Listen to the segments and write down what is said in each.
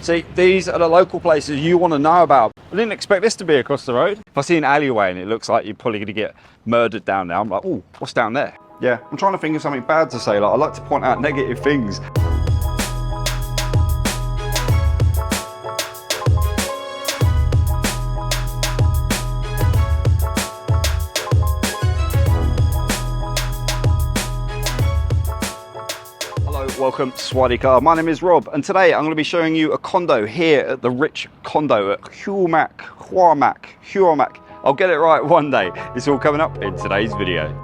See, these are the local places you want to know about. I didn't expect this to be across the road. If I see an alleyway and it looks like you're probably going to get murdered down there, I'm like, oh, what's down there? Yeah, I'm trying to think of something bad to say. Like, I like to point out negative things. Welcome to Swadika. My name is Rob, and today I'm going to be showing you a condo here at the Rich Condo at Hua Mak. I'll get it right one day. It's all coming up in today's video.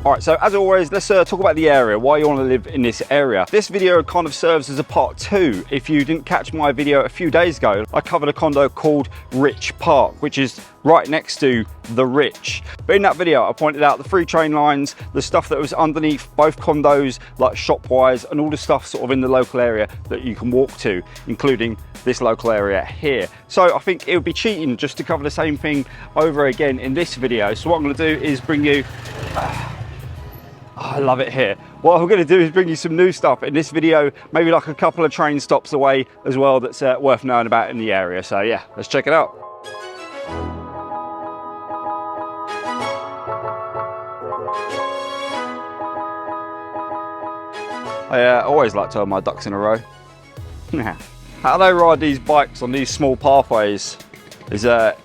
All right, so as always, let's talk about the area, why you want to live in this area. This video kind of serves as a part two. If you didn't catch my video a few days ago, I covered a condo called Rich Park, which is right next to the Rich. But in that video, I pointed out the 3 train lines, the stuff that was underneath both condos, like shop-wise, and all the stuff sort of in the local area that you can walk to, including this local area here. So I think it would be cheating just to cover the same thing over again in this video. So what I'm going to do is bring you... I love it here. What I'm going to do is bring you some new stuff in this video, maybe like a couple of train stops away as well that's worth knowing about in the area. So yeah, let's check it out. I always like to have my ducks in a row. How they ride these bikes on these small pathways is a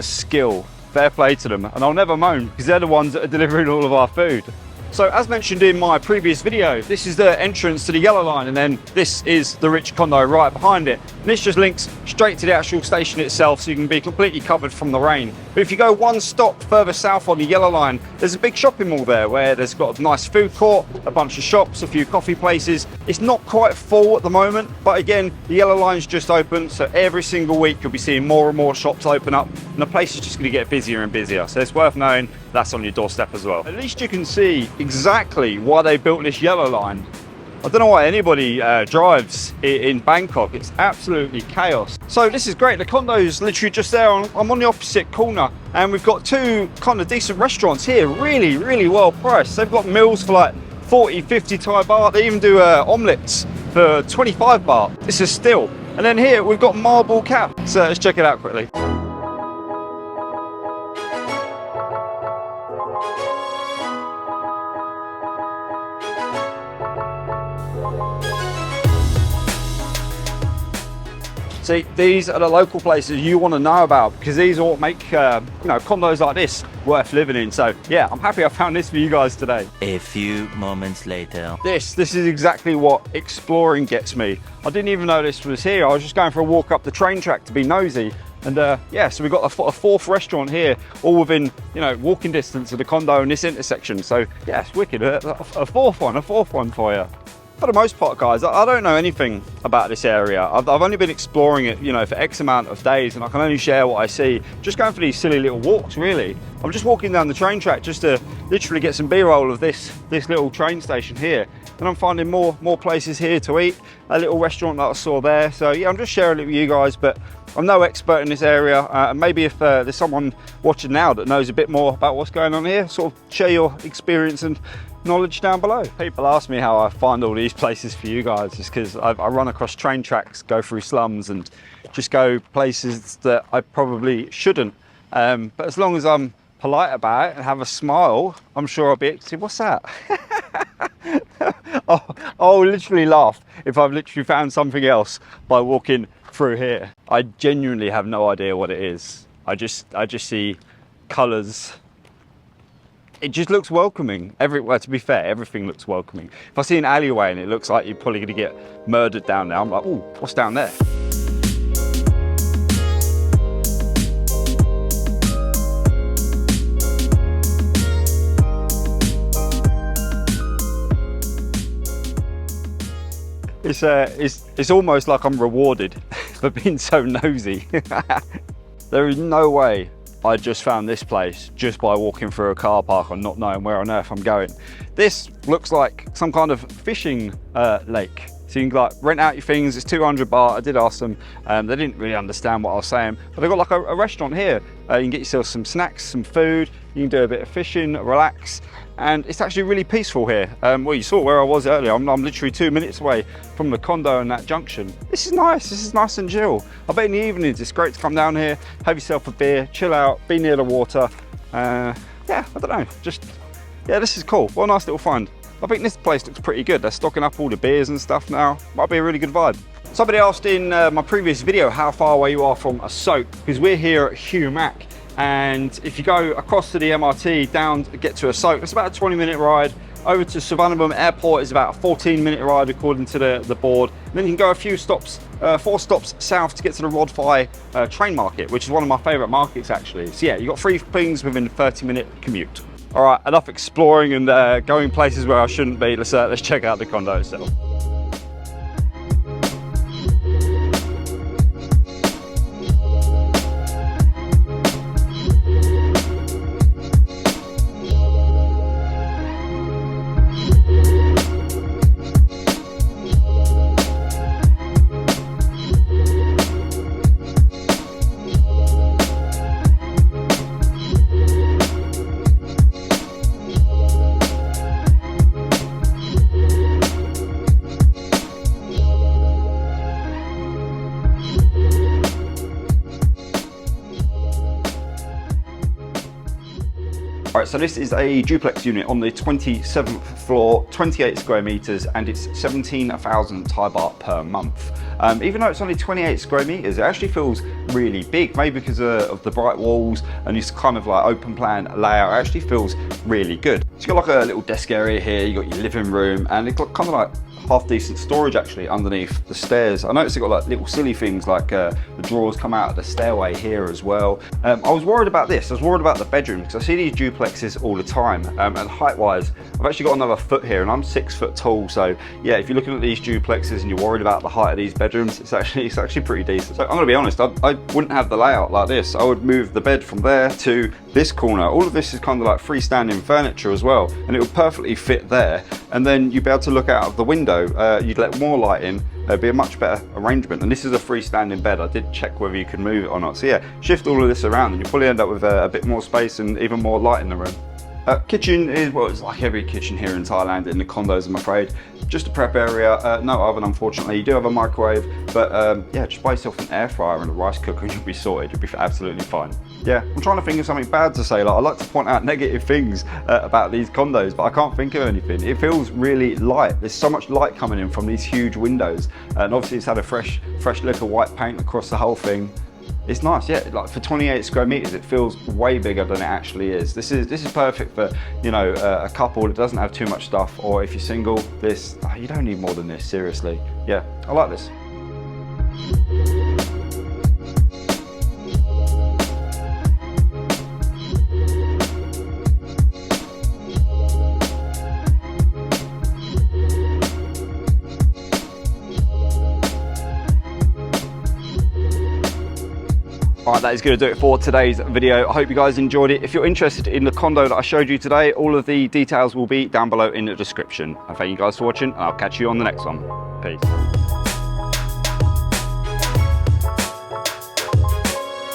skill. Fair play to them, and I'll never moan because they're the ones that are delivering all of our food. So as mentioned in my previous video, this is the entrance to the yellow line, and then this is the Rich Condo right behind it. And this just links straight to the actual station itself, so you can be completely covered from the rain. But if you go one stop further south on the yellow line, there's a big shopping mall there where there's got a nice food court, a bunch of shops, a few coffee places. It's not quite full at the moment, but again, the yellow line's just open, so every single week you'll be seeing more and more shops open up, and the place is just going to get busier and busier. So it's worth knowing that's on your doorstep as well. At least you can see exactly why they built this yellow line. I don't know why anybody drives in Bangkok. It's absolutely chaos. So this is great. The condo's literally just there. I'm on the opposite corner, and we've got 2 kind of decent restaurants here. Really, really well priced. They've got meals for like 40, 50 Thai baht. They even do omelets for 25 baht. This is still. And then here we've got marble cap. So let's check it out quickly. See, these are the local places you want to know about, because these all make condos like this worth living in. So yeah, I'm happy I found this for you guys today. A few moments later. This is exactly what exploring gets me. I didn't even know this was here. I was just going for a walk up the train track to be nosy. And yeah, so we've got a 4th restaurant here, all within, walking distance of the condo in this intersection. So yeah, it's wicked. A fourth one for you. For the most part, guys, I don't know anything about this area. I've only been exploring it, for X amount of days, and I can only share what I see. Just going for these silly little walks, really. I'm just walking down the train track just to literally get some B-roll of this little train station here. And I'm finding more places here to eat. A little restaurant that I saw there. So yeah, I'm just sharing it with you guys, but I'm no expert in this area. And maybe if there's someone watching now that knows a bit more about what's going on here, sort of share your experience and knowledge down below. People ask me how I find all these places for you guys. It's because I run across train tracks, go through slums, and just go places that I probably shouldn't. But as long as I'm polite about it and have a smile, I'm sure I'll be. See, what's that? I'll literally laugh if I've literally found something else by walking through here. I genuinely have no idea what it is. I just see colours. It just looks welcoming. Well, to be fair, everything looks welcoming. If I see an alleyway and it looks like you're probably going to get murdered down there, I'm like, oh, what's down there? It's almost like I'm rewarded for being so nosy. There is no way I just found this place just by walking through a car park and not knowing where on earth I'm going. This looks like some kind of fishing lake. So you can like rent out your things. It's 200 baht. I did ask them. They didn't really understand what I was saying, but they've got like a restaurant here. You can get yourself some snacks, some food. You can do a bit of fishing, relax, and it's actually really peaceful here. Well, you saw where I was earlier. I'm literally 2 minutes away from the condo and that junction. This is nice. This is nice and chill. I bet in the evenings it's great to come down here, have yourself a beer, chill out, be near the water. Yeah, I don't know. Just, yeah, this is cool. What a nice little find. I think this place looks pretty good. They're stocking up all the beers and stuff now. Might be a really good vibe. Somebody asked in my previous video how far away you are from a soak, because we're here at Hua Mak. And if you go across to the MRT down to get to a soak, it's about a 20-minute ride. Over to Suvarnabhumi Airport is about a 14-minute ride according to the board. And then you can go a few stops, 4 stops south to get to the Rodfai train market, which is one of my favourite markets actually. So yeah, you've got 3 things within a 30-minute commute. All right, enough exploring and going places where I shouldn't be. Let's check out the condo itself. All right, so this is a duplex unit on the 27th floor, 28 square meters, and it's 17,000 Thai baht per month. Even though it's only 28 square meters, it actually feels really big, maybe because of the bright walls and this kind of like open plan layout. It actually feels really good. It's got like a little desk area here, you got your living room, and it's got kind of like half decent storage actually underneath the stairs. I noticed it got like little silly things like the drawers come out of the stairway here as well. I was worried about this. I was worried about the bedroom because I see these duplexes all the time, and height wise I've actually got another foot here and I'm 6 foot tall, so yeah, if you're looking at these duplexes and you're worried about the height of these bedrooms, it's actually pretty decent. So I'm gonna be honest, I wouldn't have the layout like this. I would move the bed from there to this corner. All of this is kind of like freestanding furniture as well, and it would perfectly fit there, and then you'd be able to look out of the window. You'd let more light in. It'd be a much better arrangement. And this is a freestanding bed. I did check whether you could move it or not. So yeah, shift all of this around and you probably end up with a bit more space and even more light in the room. Kitchen is, well, it's like every kitchen here in Thailand in the condos, I'm afraid. Just a prep area, no oven unfortunately. You do have a microwave, but yeah, just buy yourself an air fryer and a rice cooker and you'll be sorted. You'll be absolutely fine. Yeah, I'm trying to think of something bad to say. Like, I like to point out negative things about these condos, but I can't think of anything. It feels really light. There's so much light coming in from these huge windows, and obviously it's had a fresh lick of white paint across the whole thing. It's nice, yeah. Like for 28 square meters, it feels way bigger than it actually is. This is perfect for, you know, a couple that doesn't have too much stuff, or if you're single, this, you don't need more than this, seriously. Yeah, I like this. All right, that is going to do it for today's video. I hope you guys enjoyed it. If you're interested in the condo that I showed you today, all of the details will be down below in the description. And thank you guys for watching, and I'll catch you on the next one. Peace.